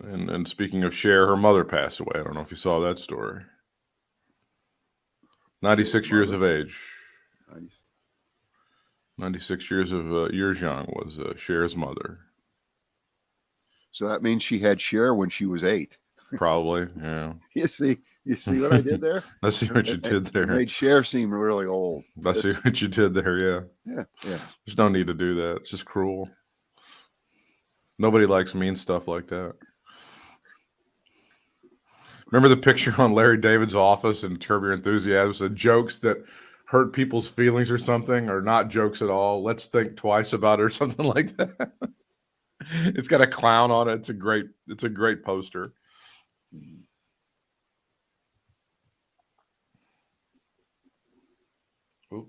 And speaking of Cher, her mother passed away. I don't know if you saw that story. 96 years of age. 96 years young was Cher's mother. So that means she had Cher when she was 8. Probably, yeah. You see what I did there? I see what you did there. It made Cher seem really old. I see what you did there, yeah. Yeah. There's no need to do that. It's just cruel. Nobody likes mean stuff like that. Remember the picture on Larry David's office in Curb Your Enthusiasm said jokes that hurt people's feelings or something are not jokes at all. Let's think twice about it or something like that. It's got a clown on it. It's a great poster. Ooh.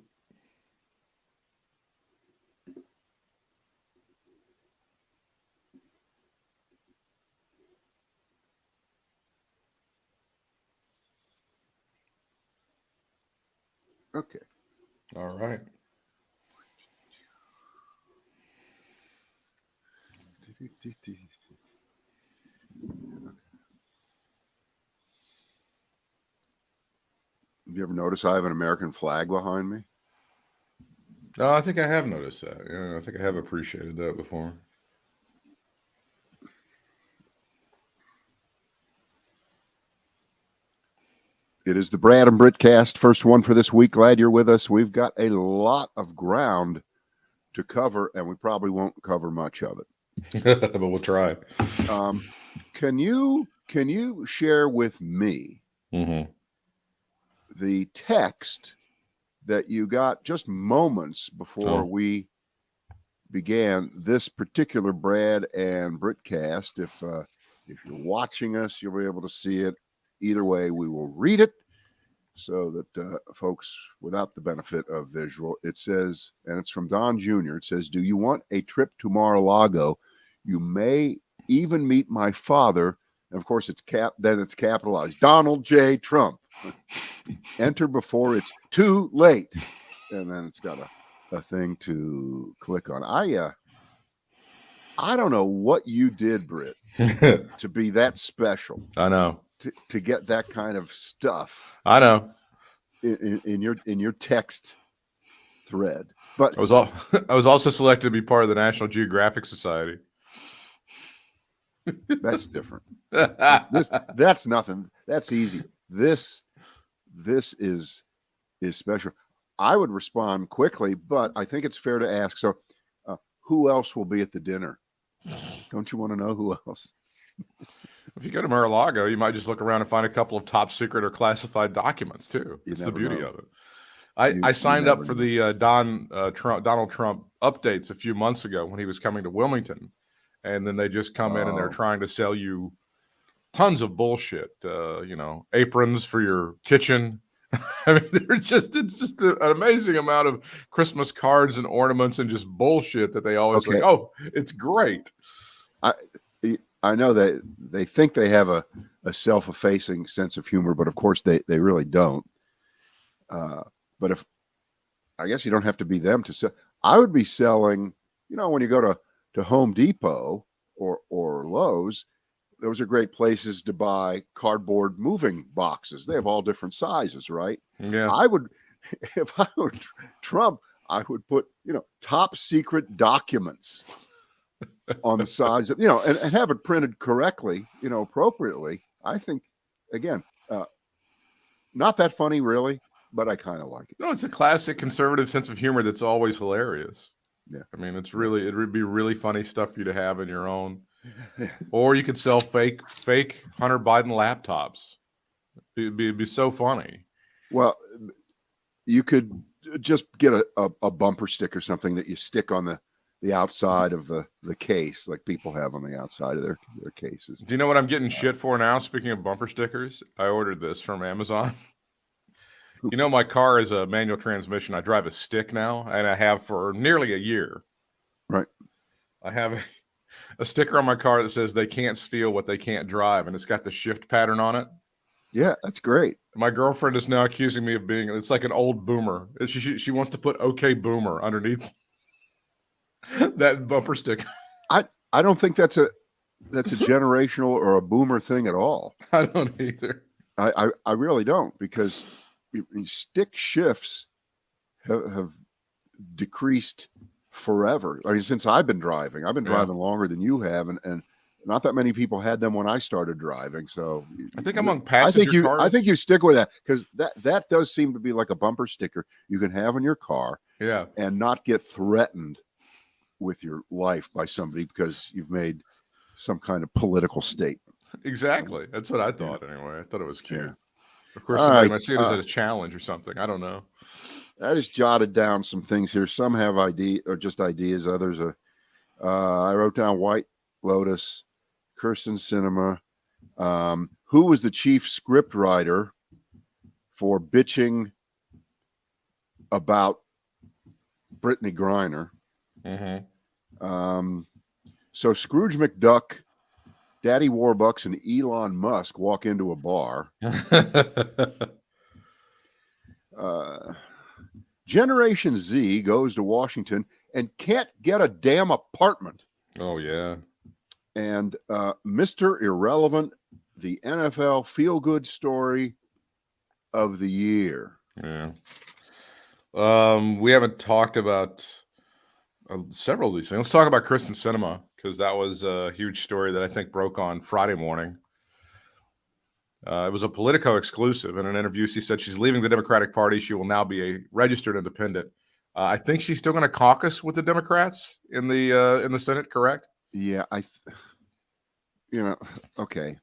Okay. All right. Have you ever noticed I have an American flag behind me? No, I think I have noticed that. Yeah, I think I have appreciated that before. It is the Brad and Britt cast, first one for this week. Glad you're with us. We've got a lot of ground to cover, and we probably won't cover much of it. But we'll try. Can you share with me the text that you got just moments before we began this particular Brad and Britt cast? If you're watching us, you'll be able to see it. Either way, we will read it so that folks without the benefit of visual, it says, and it's from Don Jr., it says, "Do you want a trip to Mar-a-Lago? You may even meet my father." And of course, it's capitalized. Donald J. Trump. Enter before it's too late. And then it's got a thing to click on. I don't know what you did, Britt, to be that special. I know. To get that kind of stuff. I know. In your text thread. But I was also selected to be part of the National Geographic Society. That's different. That's nothing. That's easy. This is special. I would respond quickly, but I think it's fair to ask. So, who else will be at the dinner? Don't you want to know who else? If you go to Mar-a-Lago, you might just look around and find a couple of top secret or classified documents too. That's the beauty of it. I signed up for the Donald Trump updates a few months ago when he was coming to Wilmington, and then they just come in and they're trying to sell you tons of bullshit. Aprons for your kitchen. I mean, it's just an amazing amount of Christmas cards and ornaments and just bullshit that they always like. Oh, it's great. I know that they think they have a self-effacing sense of humor, but of course they really don't. But I guess you don't have to be them to sell. I would be selling, when you go to Home Depot or Lowe's, those are great places to buy cardboard moving boxes. They have all different sizes, right? Yeah. If I were Trump, I would put, top secret documents on the sides of, and have it printed correctly, appropriately. I think, again, not that funny really, but I kind of like it. No, it's a classic conservative sense of humor that's always hilarious. Yeah. I mean, it would be really funny stuff for you to have in your own. Or you could sell fake Hunter Biden laptops. It'd be so funny. Well, you could just get a bumper sticker, something that you stick on the outside of the case, like people have on the outside of their cases. Do you know what I'm getting shit for now? Speaking of bumper stickers, I ordered this from Amazon. My car is a manual transmission. I drive a stick now, and I have for nearly a year. Right. I have a sticker on my car that says they can't steal what they can't drive, and it's got the shift pattern on it. Yeah, that's great. My girlfriend is now accusing me of it's like an old boomer. She wants to put "Okay Boomer" underneath. That bumper sticker. I don't think that's a generational or a boomer thing at all. I don't either. I really don't, because stick shifts have decreased forever. I mean, since I've been driving longer than you have, and not that many people had them when I started driving. So I think among passenger cars, I think you stick with that, because that does seem to be like a bumper sticker you can have in your car, and not get threatened with your life by somebody because you've made some kind of political statement. Exactly. That's what I thought anyway. I thought it was cute. Yeah. Of course, somebody might see it as a challenge or something. I don't know. I just jotted down some things here. Some have just ideas. Others are. I wrote down White Lotus, Kirsten Cinema. Who was the chief script writer for bitching about Brittany Griner? Mm-hmm. So Scrooge McDuck, Daddy Warbucks, and Elon Musk walk into a bar. Generation Z goes to Washington and can't get a damn apartment. Oh, yeah. And Mr. Irrelevant, the NFL feel-good story of the year. Yeah. We haven't talked about several of these things. Let's talk about Kristen Cinema, because that was a huge story that I think broke on Friday morning. It was a Politico exclusive. In an interview, she said she's leaving the Democratic Party. She will now be a registered independent. I think she's still going to caucus with the Democrats in the Senate, correct? Yeah, okay.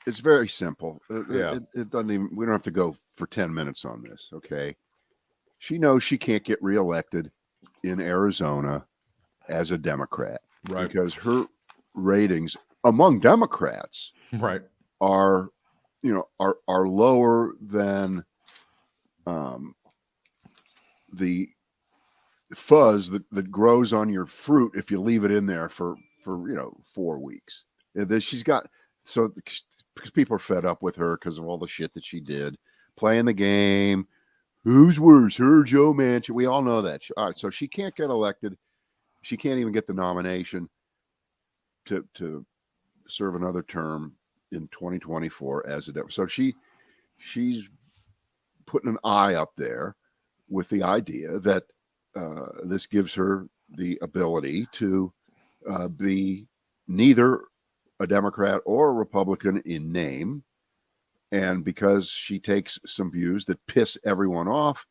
It's very simple. It doesn't even. We don't have to go for 10 minutes on this. Okay. She knows she can't get reelected in Arizona as a Democrat, right? Because her ratings among Democrats, right, are lower than the fuzz that grows on your fruit if you leave it in there for 4 weeks. She's got, so because people are fed up with her because of all the shit that she did, playing the game. Who's worse, her or Joe Manchin? We all know that. All right, so she can't get elected. She can't even get the nomination to serve another term in 2024 as a Democrat. So she's putting an eye up there with the idea that this gives her the ability to be neither a Democrat or a Republican in name. And because she takes some views that piss everyone off,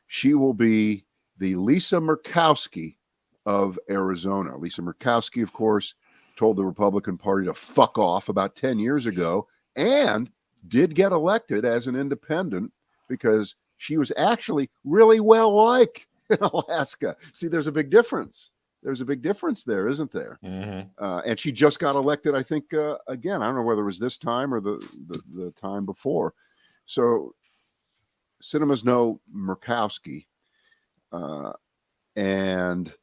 she will be the Lisa Murkowski of Arizona. Lisa Murkowski, of course, told the Republican Party to fuck off about 10 years ago, and did get elected as an independent because she was actually really well liked in Alaska. See, there's a big difference. There's a big difference there, isn't there? Mm-hmm. And she just got elected, I think, again. I don't know whether it was this time or the time before. So Cinema's no Murkowski. And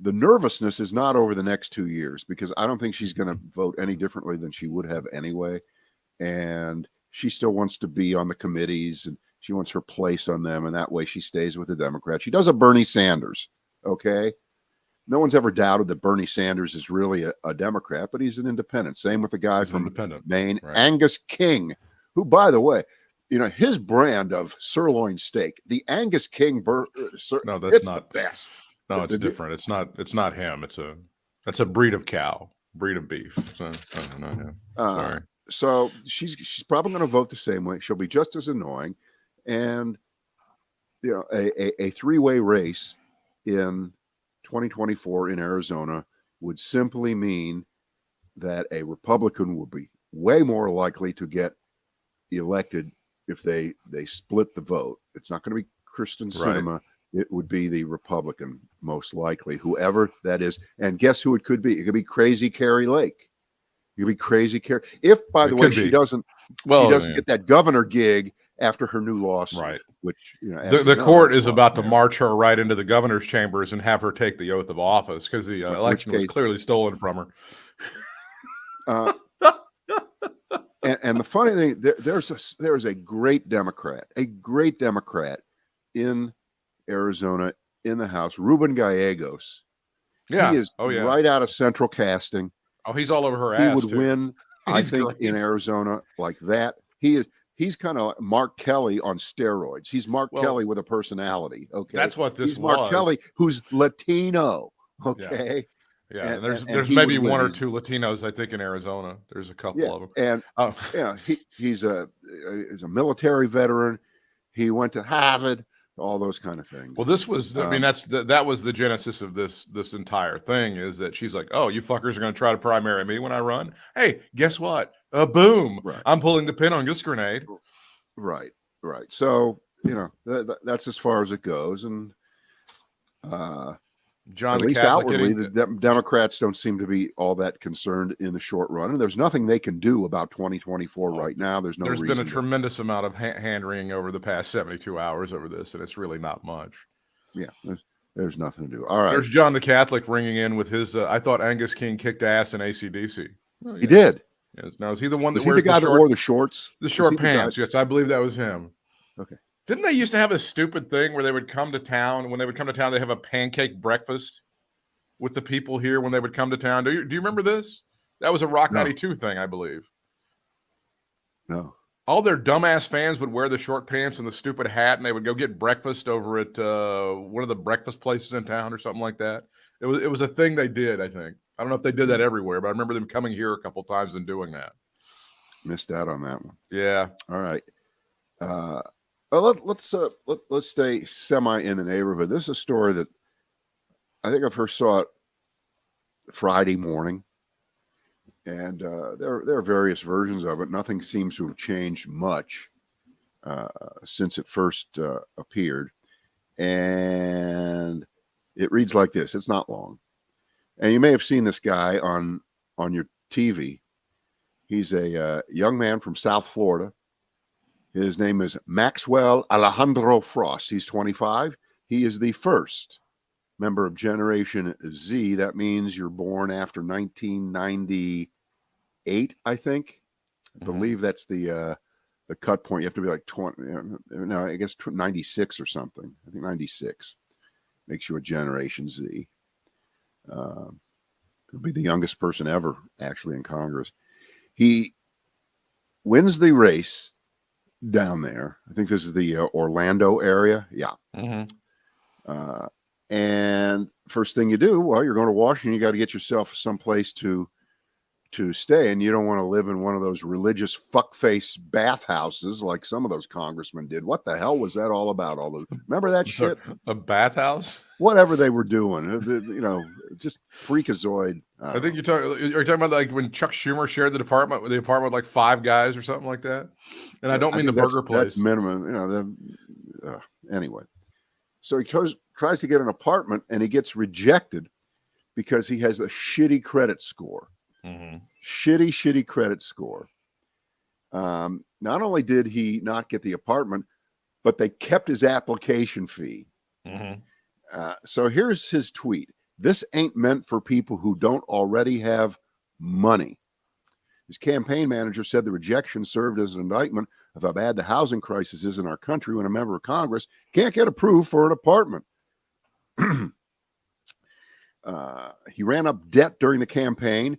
the nervousness is not over the next 2 years, because I don't think she's going to vote any differently than she would have anyway. And she still wants to be on the committees, and she wants her place on them. And that way she stays with the Democrats. She does a Bernie Sanders. Okay. No one's ever doubted that Bernie Sanders is really a Democrat, but he's an independent. Same with the guy from Maine, right. Angus King, who, by the way, his brand of sirloin steak, the Angus King. No, that's not the best. No, it's different. It's not him. That's a breed of cow, breed of beef. So, not him. Sorry. So she's probably going to vote the same way. She'll be just as annoying, and a three-way race in 2024 in Arizona would simply mean that a Republican will be way more likely to get elected if they split the vote. It's not going to be Kristen Sinema. Right. It would be the Republican, most likely, whoever that is. And guess who it could be? It could be Crazy Carrie Lake. It could be Crazy Carrie. If, by the way, she doesn't get that governor gig after her new lawsuit. Right. Which, the court is about to march her right into the governor's chambers and have her take the oath of office, because the election was clearly stolen from her. And the funny thing, there is a great Democrat in Arizona in the House, Ruben Gallegos. Yeah. He is right out of Central Casting. Oh, he's all over her he ass. Would too. win, I think, great. in Arizona like that. He's kind of like Mark Kelly on steroids. He's Mark Kelly with a personality. Okay. That's what this He's Mark Kelly, who's Latino. Okay. Yeah. And there's maybe one or two Latinos, I think, in Arizona. There's a couple of them. And he's a military veteran. He went to Harvard, all those kind of things. Well, this was, I mean, that was the genesis of this entire thing, is that she's like, oh, you fuckers are going to try to primary me when I run? Hey, guess what? Boom. Right. I'm pulling the pin on this grenade. Right. So, that's as far as it goes. And John, at least outwardly, the Democrats don't seem to be all that concerned in the short run. And there's nothing they can do about 2024 right now. There's been a tremendous amount of hand-wringing over the past 72 hours over this, and it's really not much. Yeah, there's nothing to do. All right. There's John the Catholic ringing in with his, I thought Angus King kicked ass in AC/DC. Well, he did. Yes. Now, is he the one that wears the guy that wore the shorts? The short pants. Yes, I believe that was him. Okay. Didn't they used to have a stupid thing where they would come to town? When they would come to town, they have a pancake breakfast with the people here when they would come to town. Do you remember this? That was a Rock 92 thing, I believe. No. All their dumbass fans would wear the short pants and the stupid hat, and they would go get breakfast over at one of the breakfast places in town or something like that. It was a thing they did, I think. I don't know if they did that everywhere, but I remember them coming here a couple times and doing that. Missed out on that one. Yeah. All right. Let's stay semi in the neighborhood. This is a story that I think I first saw it Friday morning, and there are various versions of it. Nothing seems to have changed much since it first appeared, and it reads like this. It's not long, and you may have seen this guy on your TV. He's a young man from South Florida. His name is Maxwell Alejandro Frost. He's 25. He is the first member of Generation Z. That means you're born after 1998, I think. I believe that's the cut point. You have to be like 20. No, I guess 96 or something. I think 96 makes you a Generation Z. He'll be the youngest person ever, actually, in Congress. He wins the race down there. I think this is the Orlando area. Yeah. And first thing you do, well, you're going to Washington, you got to get yourself someplace to stay, and you don't want to live in one of those religious fuckface bathhouses like some of those congressmen did. What the hell was that all about? All those, remember that shit? A bathhouse? Whatever they were doing, just freakazoid. I think you're talking about like when Chuck Schumer shared the apartment with like 5 guys or something like that. And I don't mean the burger place. That's minimum, anyway. So he tries to get an apartment, and he gets rejected because he has a shitty credit score. Shitty credit score. Not only did he not get the apartment, but they kept his application fee. So here's his tweet. This ain't meant for people who don't already have money. His campaign manager said the rejection served as an indictment of how bad the housing crisis is in our country when a member of Congress can't get approved for an apartment. He ran up debt during the campaign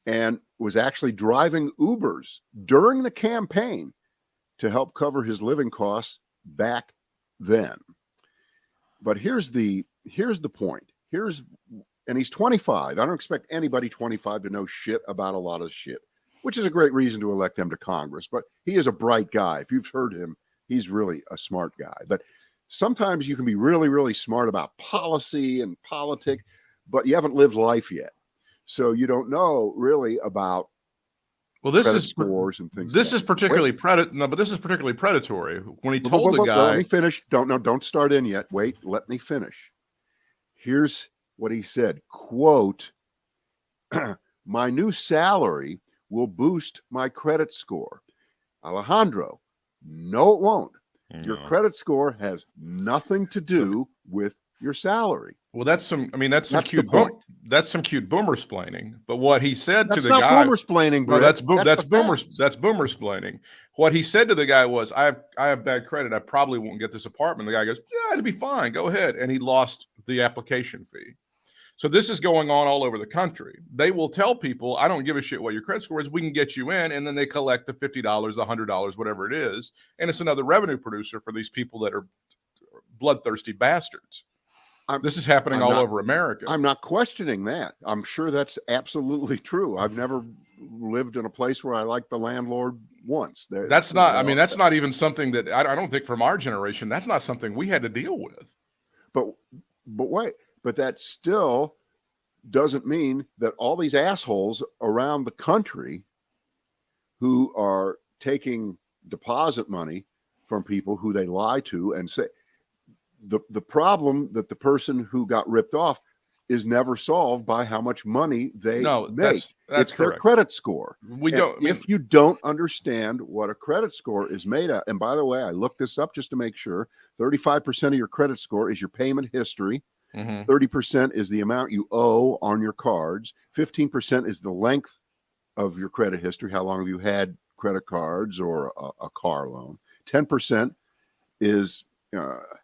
and was actually driving Ubers during the campaign to help cover his living costs back then. But here's the point. And he's 25. I don't expect anybody 25 to know shit about a lot of shit, which is a great reason to elect him to Congress. But he is a bright guy. If you've heard him, he's really a smart guy. But sometimes you can be really, really smart about policy and politics, but you haven't lived life yet. So you don't know really about scores and things. This is particularly this is particularly predatory. When he told the guy, let me finish. Don't start in yet. Wait, let me finish. Here's what he said, quote, my new salary will boost my credit score. Alejandro, no, it won't. No. Your credit score has nothing to do with your salary. Well, that's some cute boomer splaining. But what he said to the guy, that's not boomer splaining, bro. No, that's boomer splaining. What he said to the guy was, I have bad credit. I probably won't get this apartment. The guy goes, yeah, it'll be fine. Go ahead. And he lost the application fee. So this is going on all over the country. They will tell people, I don't give a shit what your credit score is. We can get you in. And then they collect the $50, the $100, whatever it is. And it's another revenue producer for these people that are bloodthirsty bastards. This is happening all over America. I'm not questioning that. I'm sure that's absolutely true. I've never lived in a place where I liked the landlord once. That's not even something that I don't think from our generation, that's not something we had to deal with. But wait. But that still doesn't mean that all these assholes around the country who are taking deposit money from people who they lie to and say the problem that the person who got ripped off is never solved by how much money they make. That's it's correct. Their credit score. If you don't understand what a credit score is made of, and by the way, I looked this up just to make sure, 35% of your credit score is your payment history. 30% is the amount you owe on your cards. 15% is the length of your credit history. How long have you had credit cards or a car loan? 10% is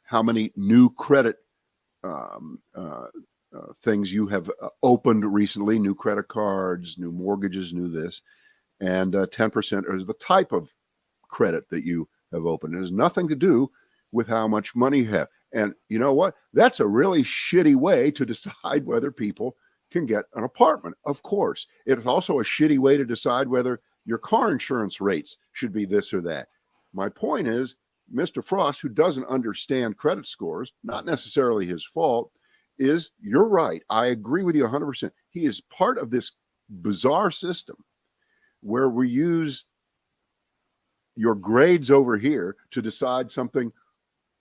how many new credit things you have opened recently, new credit cards, new mortgages, new this. And 10% is the type of credit that you have opened. It has nothing to do with how much money you have. And you know what? That's a really shitty way to decide whether people can get an apartment. Of course. It's also a shitty way to decide whether your car insurance rates should be this or that. My point is, Mr. Frost, who doesn't understand credit scores, not necessarily his fault, you're right. I agree with you 100%. He is part of this bizarre system where we use your grades over here to decide something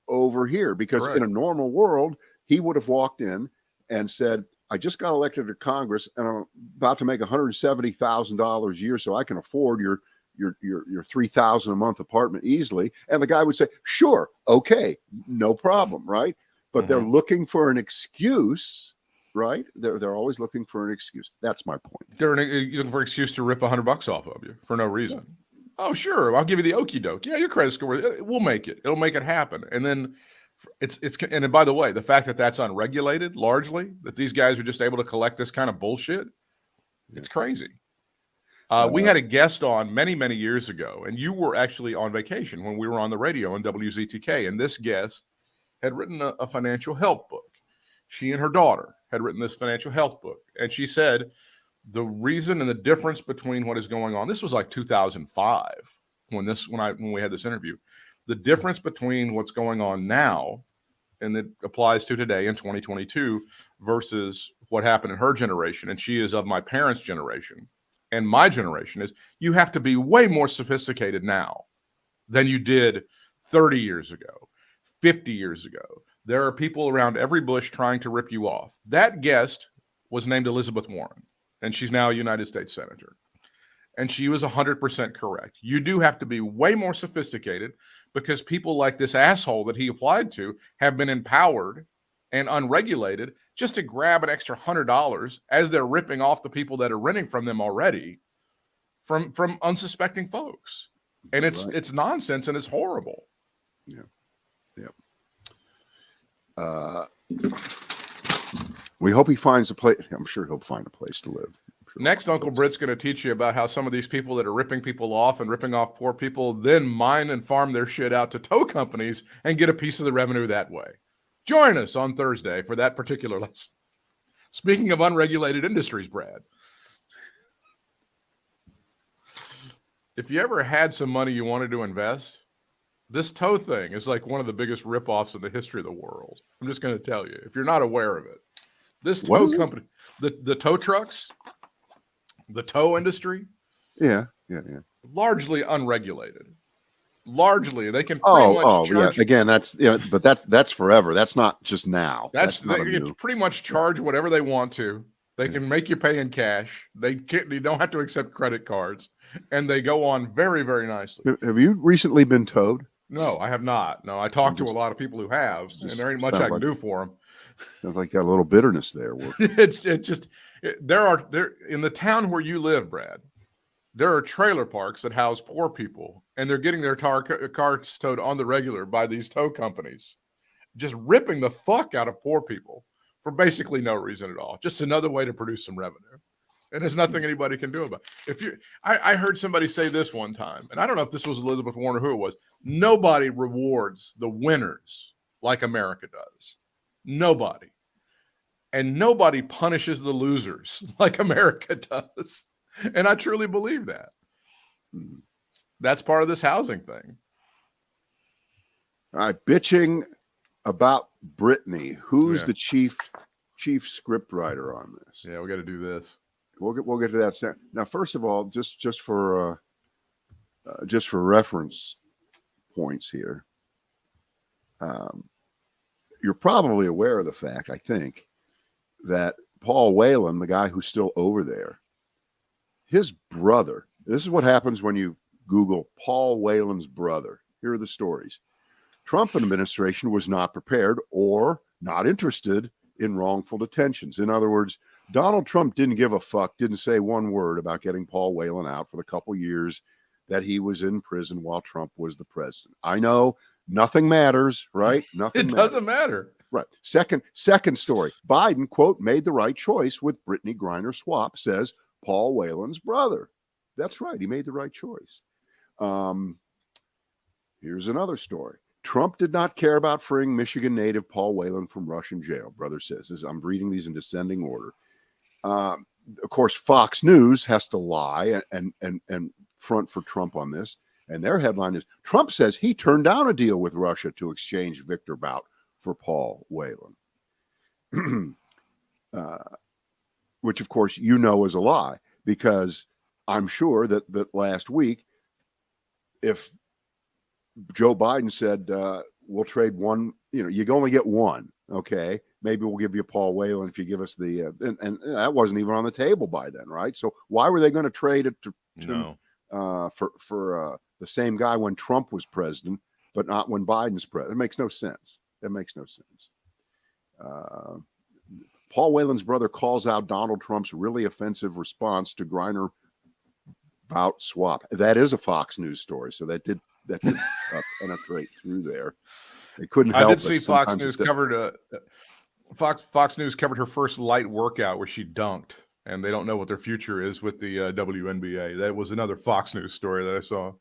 over here, because in a normal world, he would have walked in and said, I just got elected to Congress and I'm about to make $170,000 a year so I can afford your $3,000 a month apartment easily. And the guy would say, sure, okay, no problem, right? But they're looking for an excuse, right? They're always looking for an excuse. That's my point. They're looking for an excuse to rip $100 off of you for no reason. Yeah. Oh, sure, I'll give you the okie doke. Yeah, your credit score, we'll make it. It'll make it happen. And then and by the way, the fact that that's unregulated, largely, that these guys are just able to collect this kind of bullshit, it's crazy. We had a guest on many, many years ago, and you were actually on vacation when we were on the radio on WZTK, and this guest had written a financial health book. She and her daughter had written this financial health book, and she said the reason and the difference between what is going on, this was like 2005 when we had this interview, the difference between what's going on now and it applies to today in 2022 versus what happened in her generation, and she is of my parents' generation, and my generation is you have to be way more sophisticated now than you did 30 years ago, 50 years ago. There are people around every bush trying to rip you off. That guest was named Elizabeth Warren, and she's now a United States Senator. And she was 100% correct. You do have to be way more sophisticated because people like this asshole that he applied to have been empowered and unregulated just to grab an extra $100 as they're ripping off the people that are renting from them already from unsuspecting folks. And it's nonsense and it's horrible. Yeah. We hope he finds a place. I'm sure he'll find a place to live. Next, Uncle Britt's going to teach you about how some of these people that are ripping people off and ripping off poor people then mine and farm their shit out to tow companies and get a piece of the revenue that way. Join us on Thursday for that particular lesson. Speaking of unregulated industries, Brad, if you ever had some money you wanted to invest, this tow thing is like one of the biggest ripoffs in the history of the world. I'm just going to tell you, if you're not aware of it. This tow company, the tow trucks, the tow industry, largely unregulated. Largely, they can pretty much charge. Yeah. Again, but that's forever. That's not just now. They can pretty much charge whatever they want to. They can make you pay in cash. They don't have to accept credit cards, and they go on very, very nicely. Have you recently been towed? No, I have not. No, I talked to a lot of people who have, and there ain't much I can do for them. Sounds like you got a little bitterness there. There in the town where you live, Brad, there are trailer parks that house poor people, and they're getting their cars towed on the regular by these tow companies, just ripping the fuck out of poor people for basically no reason at all. Just another way to produce some revenue. And there's nothing anybody can do about it. I heard somebody say this one time, and I don't know if this was Elizabeth Warren or who it was. Nobody rewards the winners like America does. Nobody. And nobody punishes the losers like America does. And I truly believe that. That's part of this housing thing. All right, bitching about Brittany. Who's the chief script writer on this? Yeah, we got to do this. We'll get to that. Now, first of all, just for reference points here, you're probably aware of the fact, I think, that Paul Whelan, the guy who's still over there, his brother. This is what happens when you Google Paul Whelan's brother. Here are the stories. Trump administration was not prepared or not interested in wrongful detentions. In other words, Donald Trump didn't give a fuck, didn't say one word about getting Paul Whelan out for the couple years that he was in prison while Trump was the president. I know nothing matters, right? Nothing It doesn't matter. Right. Second story. Biden, quote, made the right choice with Brittany Griner swap, says Paul Whelan's brother. That's right. He made the right choice. Here's another story. Trump did not care about freeing Michigan native Paul Whelan from Russian jail, brother says. I'm reading these in descending order. Of course, Fox News has to lie and front for Trump on this. And their headline is, Trump says he turned down a deal with Russia to exchange Victor Bout for Paul Whelan. Which, of course, you know is a lie, because I'm sure that last week, if Joe Biden said, we'll trade one, you can only get one, okay? Maybe we'll give you Paul Whelan if you give us the, and that wasn't even on the table by then, right? So why were they going to trade it for the same guy when Trump was president, but not when Biden's president? It makes no sense. That makes no sense. Paul Whelan's brother calls out Donald Trump's really offensive response to Griner Bout swap. That is a Fox News story, so that did penetrate through there. They couldn't help. I did see Fox News covered Fox News covered her first light workout where she dunked, and they don't know what their future is with the WNBA. That was another Fox News story that I saw.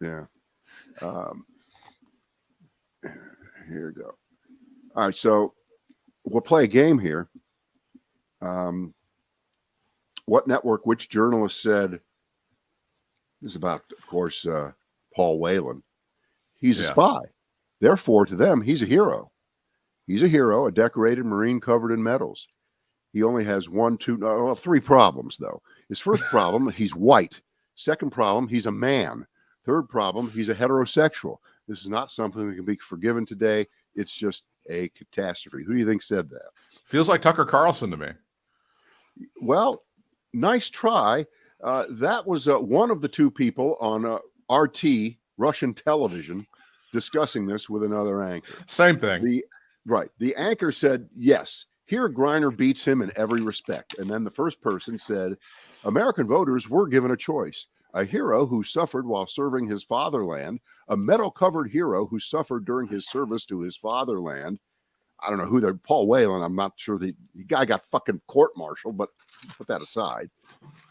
Yeah. Here we go. All right, so we'll play a game here. What network, which journalist said, this is about, of course, Paul Whelan. He's a spy. Therefore, to them, he's a hero. He's a hero, a decorated Marine covered in medals. He only has three problems, though. His first problem, he's white. Second problem, he's a man. Third problem, he's a heterosexual. This is not something that can be forgiven today. It's just a catastrophe. Who do you think said that? Feels like Tucker Carlson to me. Well, nice try. That was one of the two people on RT, Russian television, discussing this with another anchor. Same thing. The anchor said, yes, here Griner beats him in every respect. And then the first person said, American voters were given a choice. A hero who suffered while serving his fatherland, a medal-covered hero who suffered during his service to his fatherland. I don't know who they're, Paul Whelan, I'm not sure the guy got fucking court-martialed, but put that aside.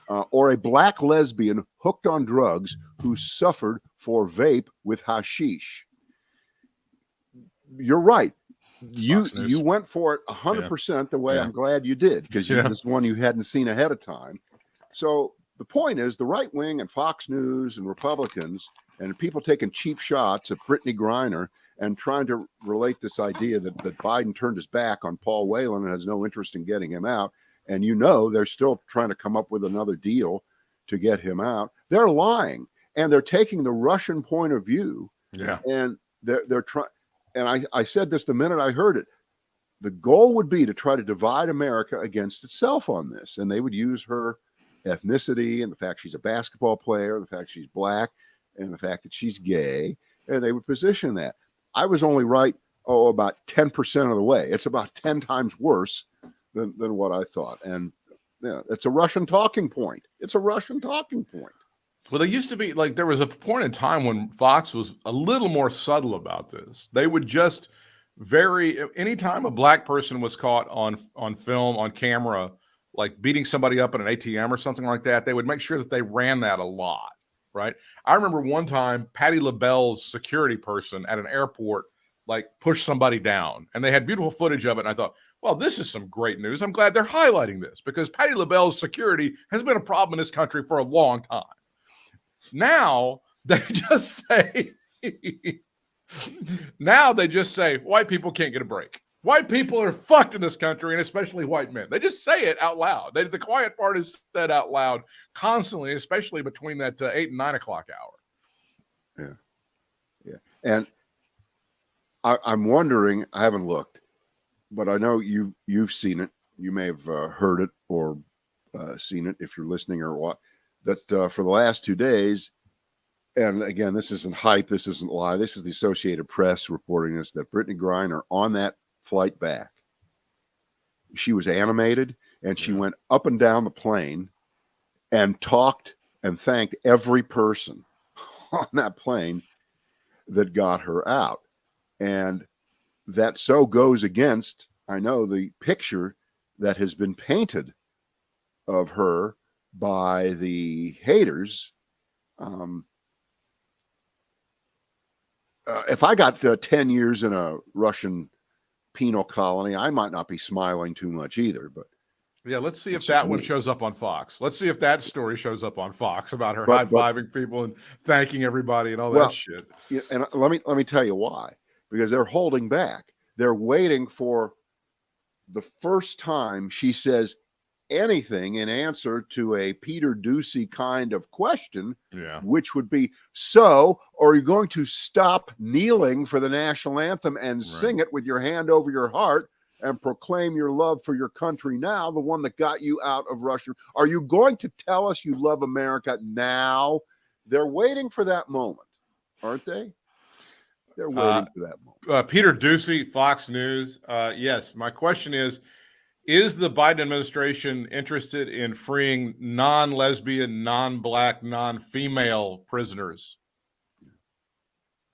Or a black lesbian hooked on drugs who suffered for vape with hashish. You're right. You went for it 100% the way I'm glad you did, because this is one you hadn't seen ahead of time. So the point is, the right wing and Fox News and Republicans and people taking cheap shots at Brittany Griner and trying to relate this idea that Biden turned his back on Paul Whelan and has no interest in getting him out. And they're still trying to come up with another deal to get him out. They're lying, and they're taking the Russian point of view. Yeah. And they're trying. And I said this the minute I heard it. The goal would be to try to divide America against itself on this. And they would use her ethnicity and the fact she's a basketball player, the fact she's black, and the fact that she's gay. And they would position that. I was only right, about 10% of the way. It's about 10 times worse than what I thought. And Yeah, it's a Russian talking point. It's a Russian talking point. Well, they used to be like, there was a point in time when Fox was a little more subtle about this. They would just anytime a black person was caught on film, on camera, like beating somebody up at an ATM or something like that, they would make sure that they ran that a lot, right? I remember one time Patti LaBelle's security person at an airport like pushed somebody down, and they had beautiful footage of it. And I thought, well, this is some great news. I'm glad they're highlighting this, because Patti LaBelle's security has been a problem in this country for a long time. Now they just say, white people can't get a break. White people are fucked in this country, and especially white men. They just say it out loud. The quiet part is said out loud constantly, especially between that 8 and 9 o'clock hour. Yeah. And I'm wondering, I haven't looked, but I know you've seen it. You may have heard it or seen it if you're listening or what, that for the last 2 days, and again, this isn't hype, this isn't lie, this is the Associated Press reporting this, that Brittany Griner on that flight back, she was animated, and she went up and down the plane and talked and thanked every person on that plane that got her out. And that so goes against, I know, the picture that has been painted of her by the haters. If I got 10 years in a Russian penal colony, I might not be smiling too much either. But yeah, let's see if that one shows up on Fox. Let's see if that story shows up on Fox about her high-fiving people and thanking everybody and all that shit. Yeah, and let me tell you why. Because they're holding back. They're waiting for the first time she says anything in answer to a Peter Doocy kind of question, which would be, so are you going to stop kneeling for the national anthem and sing it with your hand over your heart and proclaim your love for your country now, the one that got you out of Russia? Are you going to tell us you love America now? They're waiting for that moment, aren't they? They're waiting for that moment. Peter Doocy, Fox News. Yes, my question is the Biden administration interested in freeing non-lesbian, non-black, non-female prisoners?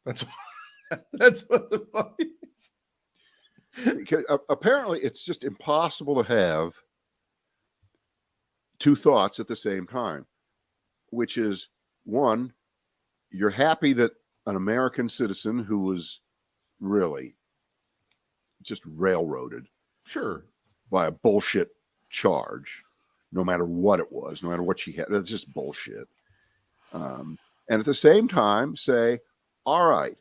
That's what the fuck is. Because apparently it's just impossible to have two thoughts at the same time, which is, one, you're happy that an American citizen who was really just railroaded by a bullshit charge, no matter what it was, no matter what she had, that's just bullshit. And at the same time say, all right,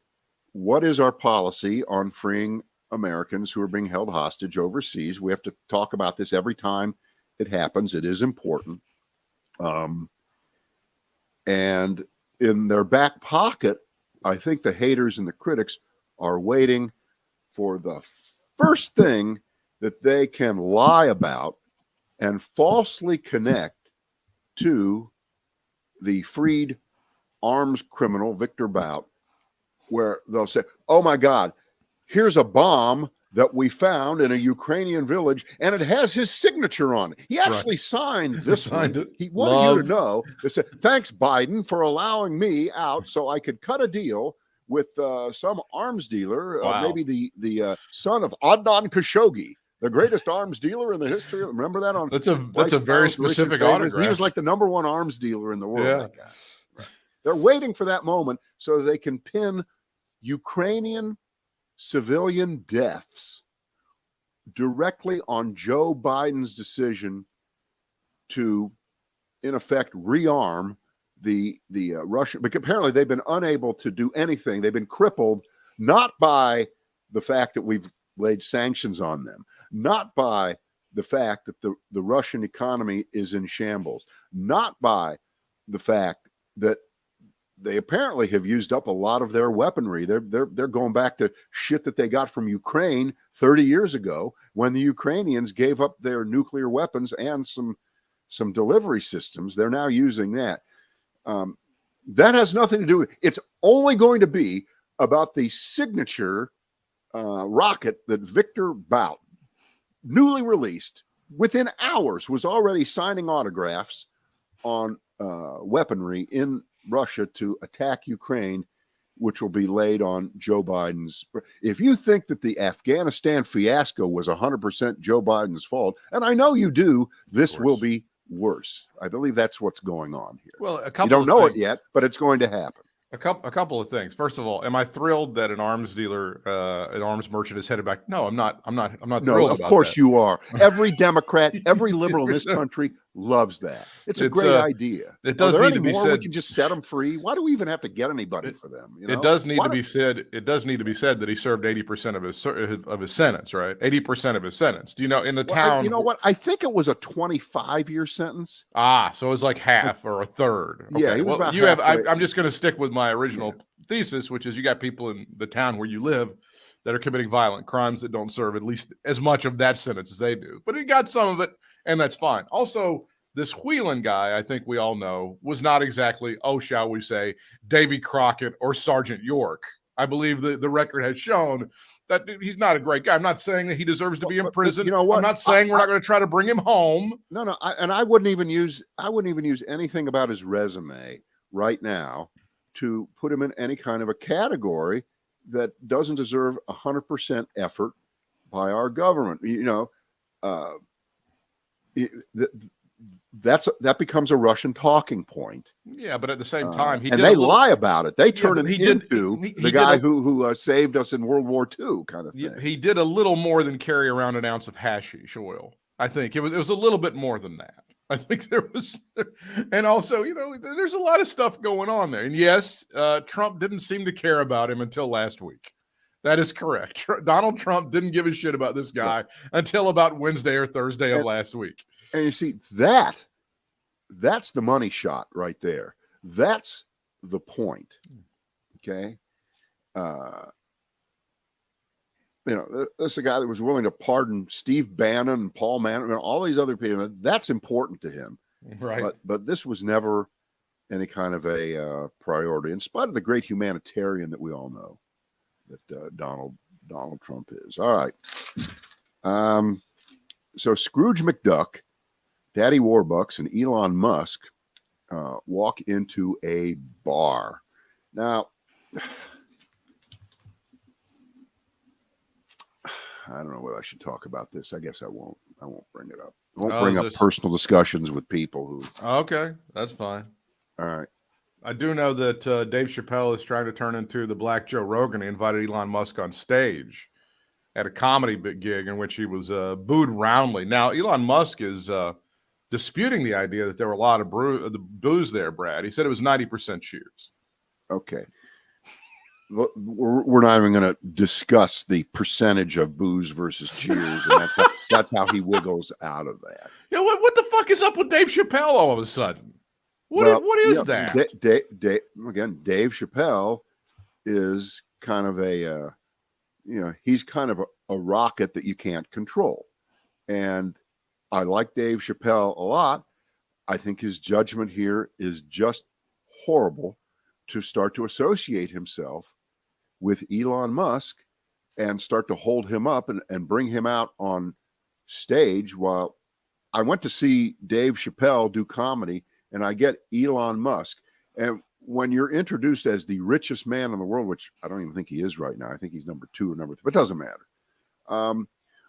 what is our policy on freeing Americans who are being held hostage overseas? We have to talk about this every time it happens. It is important. And in their back pocket, I think the haters and the critics are waiting for the first thing that they can lie about and falsely connect to the freed arms criminal Victor Bout, where they'll say, oh my God, here's a bomb that we found in a Ukrainian village, and it has his signature on it. He actually signed this one. He wanted you to know. They said, thanks, Biden, for allowing me out so I could cut a deal with some arms dealer, maybe the son of Adnan Khashoggi, the greatest arms dealer in the history. Remember that? That's a very specific autograph. He was like the #1 arms dealer in the world. That guy. Right. They're waiting for that moment so they can pin Ukrainian civilian deaths directly on Joe Biden's decision to, in effect, rearm the Russian, because apparently they've been unable to do anything. They've been crippled, not by the fact that we've laid sanctions on them, not by the fact that the Russian economy is in shambles, not by the fact that they apparently have used up a lot of their weaponry. They're going back to shit that they got from Ukraine 30 years ago when the Ukrainians gave up their nuclear weapons and some delivery systems. They're now using that. That has nothing to do with it. It's only going to be about the signature rocket that Victor Bout, newly released, within hours was already signing autographs on weaponry in Russia to attack Ukraine, which will be laid on Joe Biden's. If you think that the Afghanistan fiasco was 100% Joe Biden's fault, and I know you do, this will be worse. I believe that's what's going on here. Well, a couple you don't of know things. it yet, but it's going to happen. A couple of things. First of all, am I thrilled that an arms dealer, an arms merchant is headed back? No, I'm not. I'm not No, thrilled of about course that. you are. Every Democrat, every liberal in this country loves that. It's a great idea. It does need to be said. We can just set them free. Why do we even have to get anybody for them? You know? It does need to be said. It does need to be said that he served 80% of his sentence, right? 80% of his sentence. Do you know in the town? You know what? I think it was a 25-year sentence. So it was like half or a third. Okay. Yeah, well, you have. I'm just going to stick with my original thesis, which is you got people in the town where you live that are committing violent crimes that don't serve at least as much of that sentence as they do. But he got some of it, and that's fine. Also, this Whelan guy, I think we all know, was not exactly, shall we say, Davy Crockett or Sergeant York. I believe the record has shown that he's not a great guy. I'm not saying that he deserves to be in prison. You know what? I'm not saying we're not going to try to bring him home. No. I wouldn't even use anything about his resume right now to put him in any kind of a category that doesn't deserve 100% effort by our government. You know, that becomes a Russian talking point. Yeah, but at the same time, they lie about it. They turn it into the guy who saved us in World War II kind of thing. He did a little more than carry around an ounce of hashish oil. I think it was a little bit more than that. I think there was, and also, you know, there's a lot of stuff going on there. And yes, Trump didn't seem to care about him until last week. That is correct. Donald Trump didn't give a shit about this guy until about Wednesday or Thursday of last week. And you see, that's the money shot right there. That's the point. Okay. You know, this is a guy that was willing to pardon Steve Bannon and Paul Mann and all these other people. That's important to him. Right. But this was never any kind of a priority, in spite of the great humanitarian that we all know that Donald Trump is. All right. So Scrooge McDuck, Daddy Warbucks, and Elon Musk walk into a bar. Now, I don't know whether I should talk about this. I guess I won't. I won't bring it up. I won't bring up personal discussions with people who. Okay, that's fine. All right. I do know that Dave Chappelle is trying to turn into the Black Joe Rogan. He invited Elon Musk on stage at a comedy gig in which he was booed roundly. Now, Elon Musk is disputing the idea that there were a lot of boos there, Brad. He said it was 90% cheers. Okay. We're not even going to discuss the percentage of boos versus cheers, and that's how he wiggles out of that. Yeah, what the fuck is up with Dave Chappelle all of a sudden? What is that? Dave Chappelle is kind of he's kind of a rocket that you can't control. And I like Dave Chappelle a lot. I think his judgment here is just horrible, to start to associate himself with Elon Musk and start to hold him up and bring him out on stage. While I went to see Dave Chappelle do comedy, and I get Elon Musk. And when you're introduced as the richest man in the world, which I don't even think he is right now, I think he's number 2 or number 3, but it doesn't matter.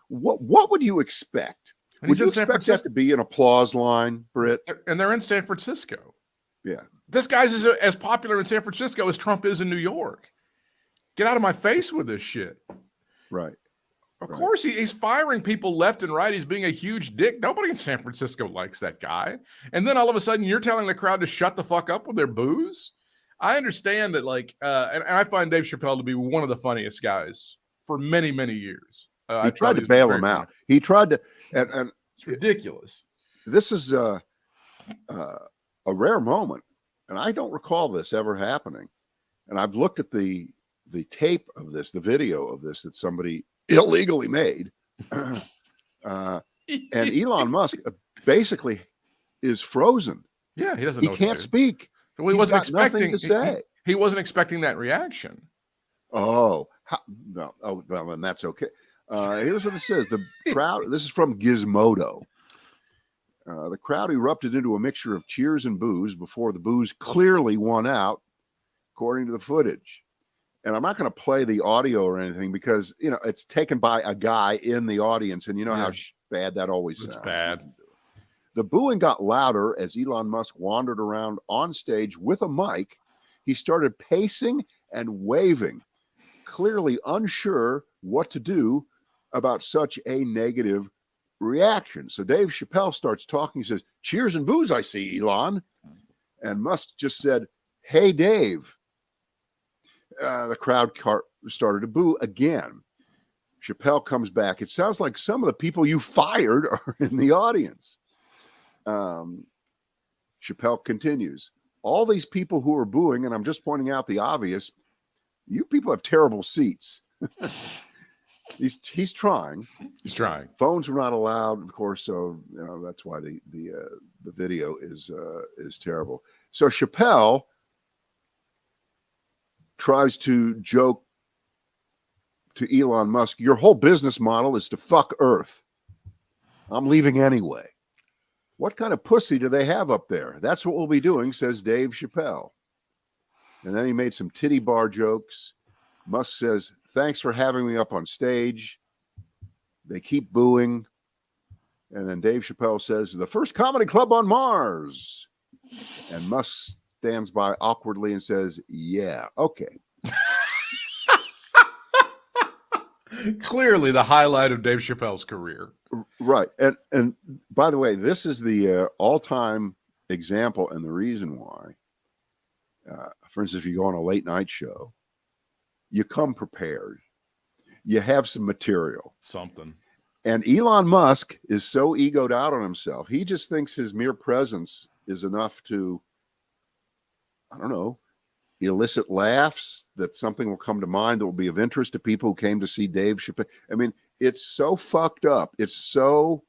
What would you expect? Would you expect that to be an applause line, Britt? And they're in San Francisco. Yeah. This guy's as popular in San Francisco as Trump is in New York. Get out of my face with this shit. Right. Of course, he's firing people left and right. He's being a huge dick. Nobody in San Francisco likes that guy. And then all of a sudden, you're telling the crowd to shut the fuck up with their boos? I understand that, and I find Dave Chappelle to be one of the funniest guys for many, many years. He tried to bail him out. He tried to, and it's ridiculous. This is a rare moment, and I don't recall this ever happening. And I've looked at the tape of this, the video of this that somebody illegally made, and Elon Musk basically is frozen. Yeah, he doesn't. He can't speak. Well, he wasn't expecting to say. He wasn't expecting that reaction. Oh, no. Oh, well, and that's okay. Here's what it says. The crowd. This is from Gizmodo. The crowd erupted into a mixture of cheers and boos before the boos clearly won out, according to the footage. And I'm not going to play the audio or anything because, it's taken by a guy in the audience, and how bad that always sounds. It's bad. The booing got louder as Elon Musk wandered around on stage with a mic. He started pacing and waving, clearly unsure what to do about such a negative reaction. So Dave Chappelle starts talking. He says, "Cheers and boos, I see, Elon." And Musk just said, "Hey, Dave." The crowd started to boo again. Chappelle comes back. "It sounds like some of the people you fired are in the audience." Chappelle continues, "All these people who are booing, and I'm just pointing out the obvious, you people have terrible seats." He's trying. He's trying. Phones were not allowed, of course, so that's why the video is terrible. So Chappelle tries to joke to Elon Musk, "Your whole business model is to fuck Earth. I'm leaving anyway. What kind of pussy do they have up there? That's what we'll be doing," says Dave Chappelle. And then he made some titty bar jokes. Musk says, "Thanks for having me up on stage." They keep booing. And then Dave Chappelle says, "The first comedy club on Mars." And Musk stands by awkwardly and says, "Yeah, okay." Clearly the highlight of Dave Chappelle's career. Right. And by the way, this is the all-time example and the reason why, for instance, if you go on a late night show, you come prepared. You have some material. Something. And Elon Musk is so egoed out on himself. He just thinks his mere presence is enough to, I don't know, elicit laughs, that something will come to mind that will be of interest to people who came to see Dave Chappelle. I mean, it's so fucked up. It's so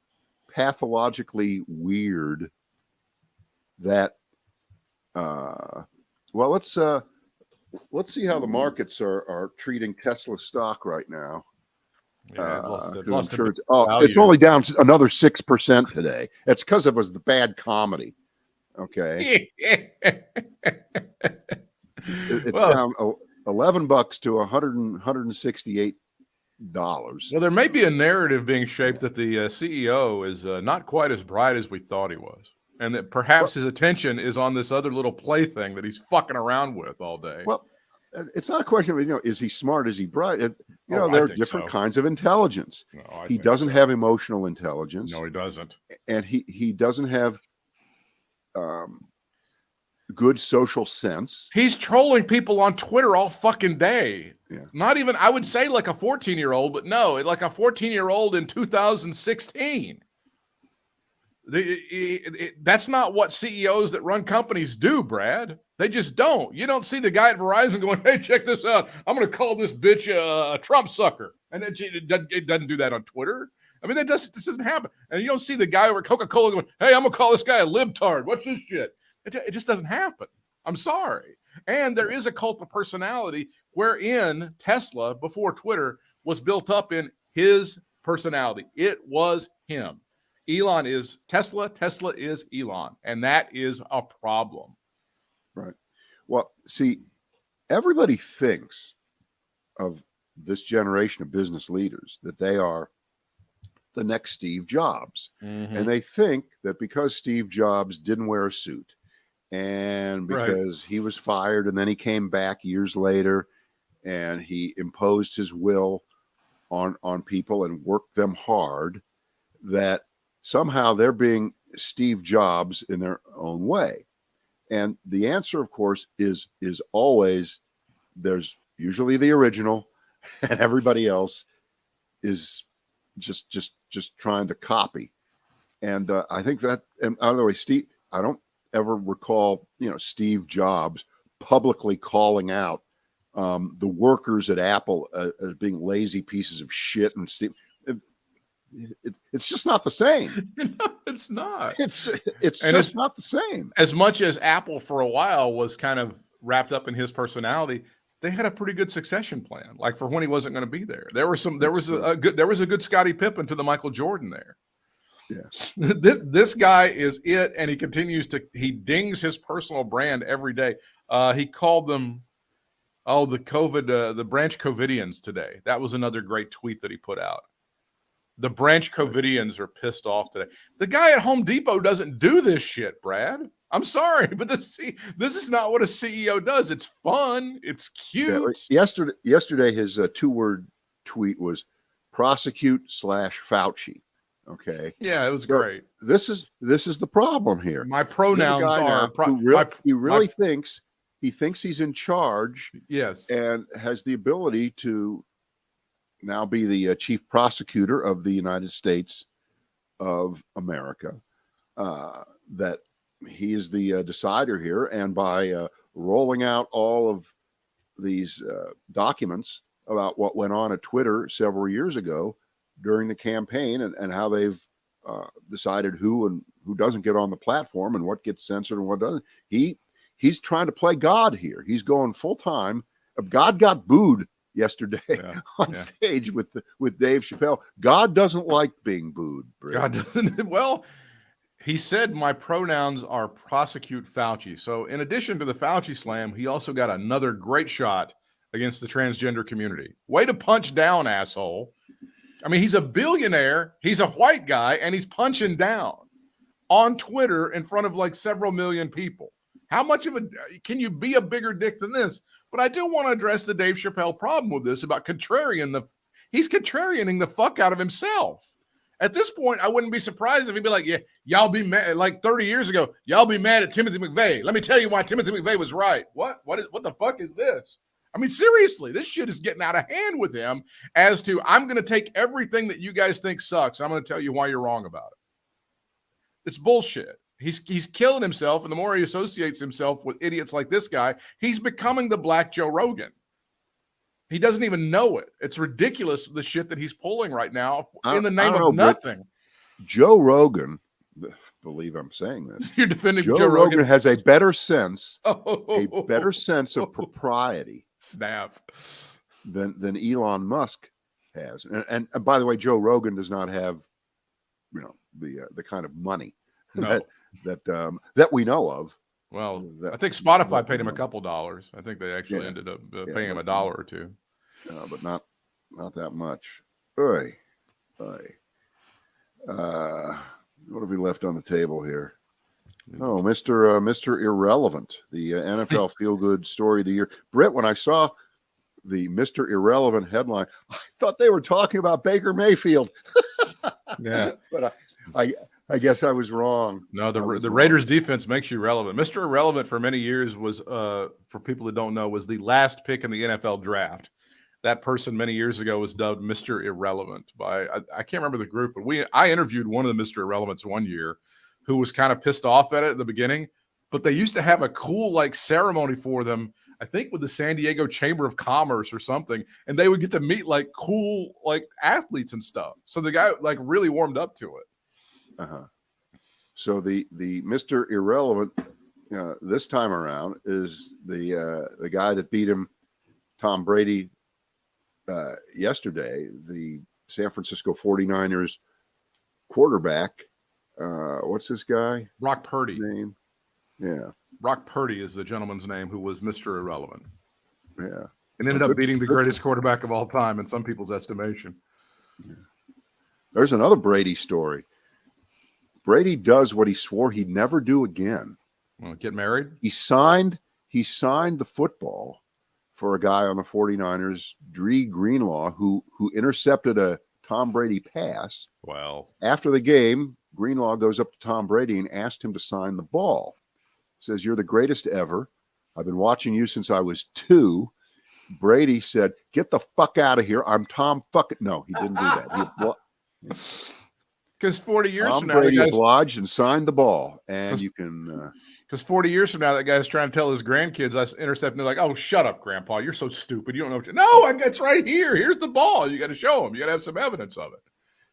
pathologically weird that, well, let's see how the markets are treating Tesla stock right now. Yeah, it's only down another 6% today. It's because it was the bad comedy. Okay. It's down $11 to $168. Well, there may be a narrative being shaped that the CEO is not quite as bright as we thought he was, and that perhaps his attention is on this other little plaything that he's fucking around with all day. Well, it's not a question of, is he smart? Is he bright? There are different kinds of intelligence. No, he doesn't have emotional intelligence. No, he doesn't. And he doesn't have good social sense. He's trolling people on Twitter all fucking day. Yeah. Not even, I would say like a 14-year-old, but no, like a 14-year-old in 2016. That's not what CEOs that run companies do, Brad. They just don't. You don't see the guy at Verizon going, "Hey, check this out. I'm going to call this bitch a Trump sucker." And it doesn't do that on Twitter. I mean, this doesn't happen. And you don't see the guy over at Coca-Cola going, "Hey, I'm going to call this guy a libtard. What's this shit?" It just doesn't happen. I'm sorry. And there is a cult of personality wherein Tesla, before Twitter, was built up in his personality. It was him. Elon is Tesla. Tesla is Elon. And that is a problem. Right. Well, see, everybody thinks of this generation of business leaders that they are the next Steve Jobs. Mm-hmm. And they think that because Steve Jobs didn't wear a suit, and because he was fired and then he came back years later and he imposed his will on people and worked them hard, that somehow they're being Steve Jobs in their own way. And the answer, of course, is always there's usually the original, and everybody else is just trying to copy. And I think that, and by the way, Steve, I don't ever recall, Steve Jobs publicly calling out the workers at Apple as being lazy pieces of shit. And Steve, it's just not the same. No, it's not. It's just not the same. As much as Apple for a while was kind of wrapped up in his personality, they had a pretty good succession plan. Like for when he wasn't going to be there, there was a good Scottie Pippen to the Michael Jordan there. This guy is it, and he dings his personal brand every day. He called them, the branch Covidians today. That was another great tweet that he put out. The branch Covidians are pissed off today. The guy at Home Depot doesn't do this shit, Brad. I'm sorry, but this is not what a CEO does. It's fun. It's cute. Yeah, yesterday, his 2-word tweet was prosecute/Fauci. Okay. Yeah, it was great. This is the problem here. My pronouns are. He thinks he's in charge. Yes, and has the ability to now be the chief prosecutor of the United States of America. That he is the decider here, and by rolling out all of these documents about what went on at Twitter several years ago during the campaign, and how they've decided who doesn't get on the platform and what gets censored and what doesn't. He's trying to play God here. He's going full time. God got booed yesterday on stage with Dave Chappelle. God doesn't like being booed. Britt. God doesn't. Well, he said my pronouns are prosecute Fauci. So in addition to the Fauci slam, he also got another great shot against the transgender community. Way to punch down, asshole. I mean, he's a billionaire. He's a white guy, and he's punching down on Twitter in front of like several million people. How much of can you be a bigger dick than this? But I do want to address the Dave Chappelle problem with this about he's contrarianing the fuck out of himself. At this point, I wouldn't be surprised if he'd be like, yeah, y'all be mad. Like 30 years ago, y'all be mad at Timothy McVeigh. Let me tell you why Timothy McVeigh was right. What the fuck is this? I mean, seriously, this shit is getting out of hand with him as to, I'm going to take everything that you guys think sucks. I'm going to tell you why you're wrong about it. It's bullshit. He's killing himself, and the more he associates himself with idiots like this guy, he's becoming the Black Joe Rogan. He doesn't even know it. It's ridiculous, the shit that he's pulling right now in the name of nothing. Joe Rogan, believe I'm saying this. You're defending Joe Rogan has a better sense, of propriety. Snap. Than Elon Musk has. And by the way, Joe Rogan does not have, the kind of money that we know of. Well, I think Spotify paid him a couple dollars. I think they actually ended up paying him $1 or $2. But not that much. Oy. What have we left on the table here? Oh, Mr. Irrelevant, the NFL feel-good story of the year. Britt, when I saw the Mr. Irrelevant headline, I thought they were talking about Baker Mayfield. Yeah. But I guess I was wrong. No, the Raiders defense makes you relevant. Mr. Irrelevant for many years was, for people that don't know, was the last pick in the NFL draft. That person many years ago was dubbed Mr. Irrelevant by, I can't remember the group, but I interviewed one of the Mr. Irrelevants one year who was kind of pissed off at it at the beginning, but they used to have a cool ceremony for them, I think with the San Diego Chamber of Commerce or something, and they would get to meet cool athletes and stuff. So the guy really warmed up to it. Uh-huh. So the Mr. Irrelevant this time around is the guy that beat him, Tom Brady, yesterday, the San Francisco 49ers quarterback. What's this guy? Brock Purdy. Name? Yeah. Brock Purdy is the gentleman's name who was Mr. Irrelevant. Yeah. And ended up beating the greatest quarterback of all time in some people's estimation. Yeah. There's another Brady story. Brady does what he swore he'd never do again. Well, get married? He signed the football for a guy on the 49ers, Dre Greenlaw, who intercepted a Tom Brady pass. Wow. After the game, Greenlaw goes up to Tom Brady and asked him to sign the ball. Says, "You're the greatest ever. I've been watching you since I was 2. Brady said, "Get the fuck out of here. I'm Tom fucking." No, he didn't do that. Because 40 years Tom from now, Brady obliged and signed the ball, and you can. Because 40 years from now, that guy's trying to tell his grandkids, I intercepted. They're like, "Oh, shut up, Grandpa. You're so stupid. You don't know what you." No, it's right here. Here's the ball. You got to show them. You got to have some evidence of it.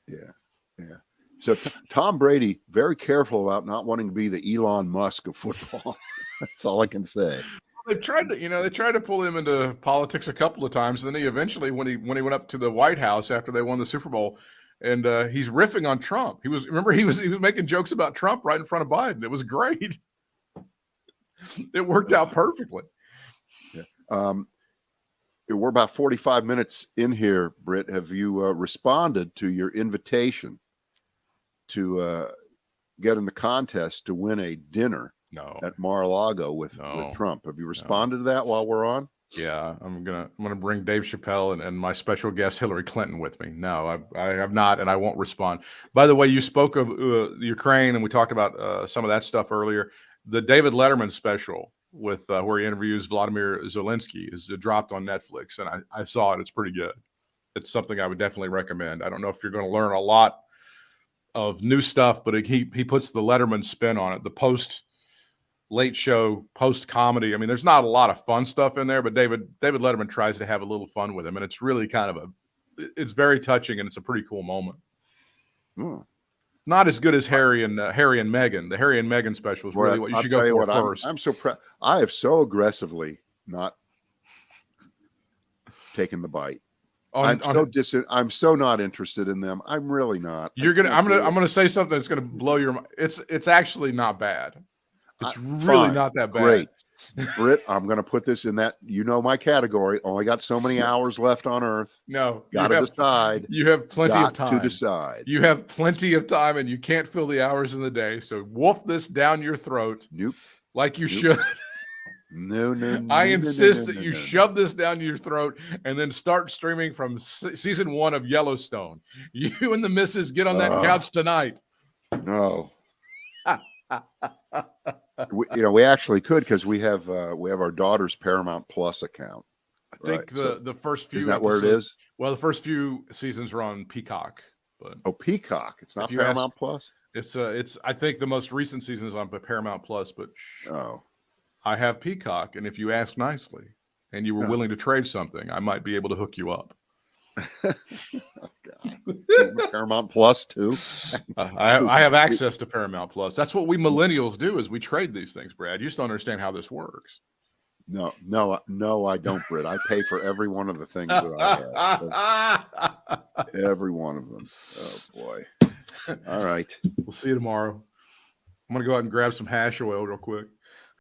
Yeah. So Tom Brady, very careful about not wanting to be the Elon Musk of football. That's all I can say. They tried to pull him into politics a couple of times. And then he eventually, when he went up to the White House after they won the Super Bowl, and he's riffing on Trump. He was making jokes about Trump right in front of Biden. It was great. It worked out perfectly. Yeah. We're about 45 minutes in here, Britt. Have you responded to your invitation to get in the contest to win a dinner at Mar-a-Lago with Trump? Have you responded to that while we're on? Yeah, I'm gonna bring Dave Chappelle and my special guest Hillary Clinton with me. No, I have not, and I won't respond. By the way, you spoke of Ukraine, and we talked about some of that stuff earlier. The David Letterman special with where he interviews Vladimir Zelensky is dropped on Netflix, and I saw it. It's pretty good. It's something I would definitely recommend. I don't know if you're going to learn a lot of new stuff, but he puts the Letterman spin on it. The post late show, post comedy. I mean, there's not a lot of fun stuff in there, but David Letterman tries to have a little fun with him, and it's really kind of it's very touching, and it's a pretty cool moment. Not as good as Harry and Meghan. The Harry and Meghan special is really what you should go for first. I'm so proud. I have so aggressively not taken the bite. I'm so not interested in them. I'm really not. I'm gonna say something that's gonna blow your mind. It's actually not bad. It's really not that bad. Great. Britt, I'm going to put this in that, my category. Only got so many hours left on Earth. No. Got to decide. You have plenty of time. To decide. You have plenty of time, and you can't fill the hours in the day. So wolf this down your throat. Nope. Like you should. No. I insist that you shove this down your throat and then start streaming from season 1 of Yellowstone. You and the missus get on that couch tonight. No. We actually could, because we have our daughter's Paramount Plus account. I think the first few. Is that where it is? Well, the first few seasons are on Peacock. But Peacock. It's not Paramount Plus. It's I think the most recent season is on Paramount Plus. But I have Peacock, and if you ask nicely, and you were willing to trade something, I might be able to hook you up. Paramount Plus too. I have access to Paramount Plus. That's what we millennials do, is we trade these things, Brad. You just don't understand how this works. No, I don't, Britt. I pay for every one of the things that I have. Every one of them. Oh boy. All right. We'll see you tomorrow. I'm gonna go out and grab some hash oil real quick.